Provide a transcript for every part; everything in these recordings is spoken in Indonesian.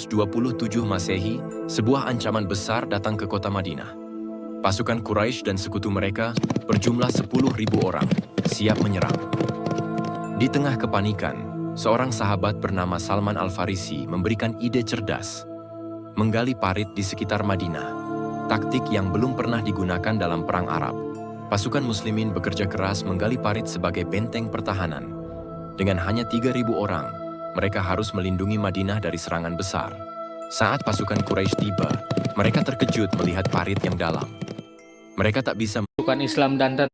127 Masehi, sebuah ancaman besar datang ke kota Madinah. Pasukan Quraisy dan sekutu mereka berjumlah 10.000 orang, siap menyerang. Di tengah kepanikan, seorang sahabat bernama Salman Al-Farisi memberikan ide cerdas, menggali parit di sekitar Madinah, taktik yang belum pernah digunakan dalam Perang Arab. Pasukan muslimin bekerja keras menggali parit sebagai benteng pertahanan. Dengan hanya 3.000 orang, mereka harus melindungi Madinah dari serangan besar. Saat pasukan Quraisy tiba, mereka terkejut melihat parit yang dalam. Mereka tak bisa Pasukan Islam dan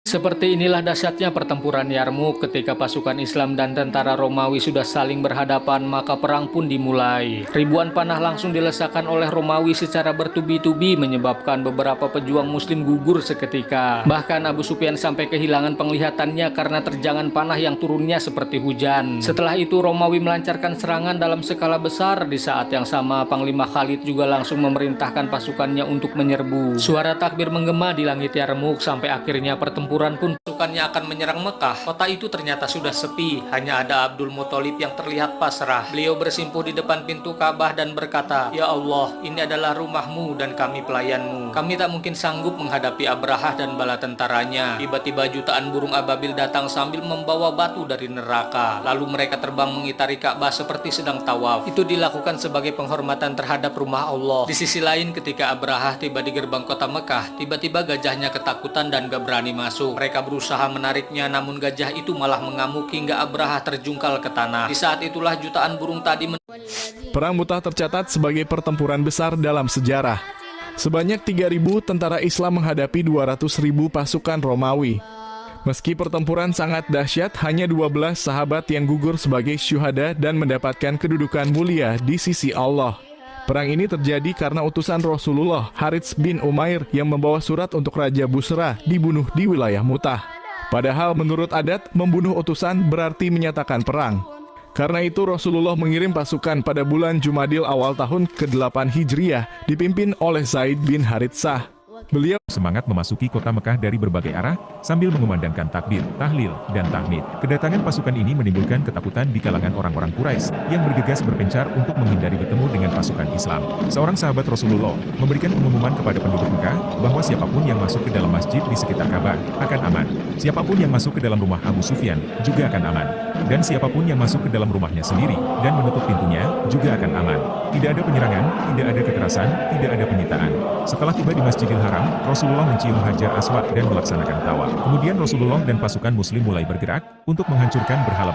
Seperti inilah dahsyatnya pertempuran Yarmuk ketika pasukan Islam dan tentara Romawi sudah saling berhadapan, maka perang pun dimulai. Ribuan panah langsung dilesakkan oleh Romawi secara bertubi-tubi menyebabkan beberapa pejuang muslim gugur seketika. Bahkan Abu Sufyan sampai kehilangan penglihatannya karena terjangan panah yang turunnya seperti hujan. Setelah itu Romawi melancarkan serangan dalam skala besar. Di saat yang sama Panglima Khalid juga langsung memerintahkan pasukannya untuk menyerbu. Suara takbir menggema di langit Yarmuk sampai akhirnya pertempuran pun pasukannya akan menyerang Mekah. Kota itu ternyata sudah sepi, hanya ada Abdul Muthalib yang terlihat pasrah. Beliau bersimpuh di depan pintu Ka'bah dan berkata, "Ya Allah, ini adalah rumahmu dan kami pelayanmu. Kami tak mungkin sanggup menghadapi Abrahah dan bala tentaranya." Tiba-tiba jutaan burung ababil datang sambil membawa batu dari neraka. Lalu mereka terbang mengitari Ka'bah seperti sedang tawaf. Itu dilakukan sebagai penghormatan terhadap rumah Allah. Di sisi lain, ketika Abrahah tiba di gerbang kota Mekah, tiba-tiba gajahnya ketakutan dan gak berani masuk. Mereka berusaha menariknya, namun gajah itu malah mengamuk hingga Abrahah terjungkal ke tanah. Di saat itulah jutaan burung tadi Perang Mu'tah tercatat sebagai pertempuran besar dalam sejarah. Sebanyak 3.000 tentara Islam menghadapi 200.000 pasukan Romawi. Meski pertempuran sangat dahsyat, hanya 12 sahabat yang gugur sebagai syuhada dan mendapatkan kedudukan mulia di sisi Allah. Perang ini terjadi karena utusan Rasulullah, Harits bin Umair, yang membawa surat untuk Raja Busra dibunuh di wilayah Mu'tah. Padahal menurut adat, membunuh utusan berarti menyatakan perang. Karena itu Rasulullah mengirim pasukan pada bulan Jumadil awal tahun ke-8 Hijriah dipimpin oleh Zaid bin Haritsah. Beliau semangat memasuki kota Mekah dari berbagai arah, sambil mengumandangkan takbir, tahlil, dan tahmid. Kedatangan pasukan ini menimbulkan ketakutan di kalangan orang-orang Quraisy, yang bergegas berpencar untuk menghindari bertemu dengan pasukan Islam. Seorang sahabat Rasulullah memberikan pengumuman kepada penduduk Mekah, bahwa siapapun yang masuk ke dalam masjid di sekitar Ka'bah, akan aman. Siapapun yang masuk ke dalam rumah Abu Sufyan, juga akan aman. Dan siapapun yang masuk ke dalam rumahnya sendiri, dan menutup pintunya, juga akan aman. Tidak ada penyerangan, tidak ada kekerasan, tidak ada penyitaan. Setelah tiba di Masjidil Haram, Rasulullah mencium Hajar Aswad dan melaksanakan tawaf. Kemudian Rasulullah dan pasukan muslim mulai bergerak untuk menghancurkan berhala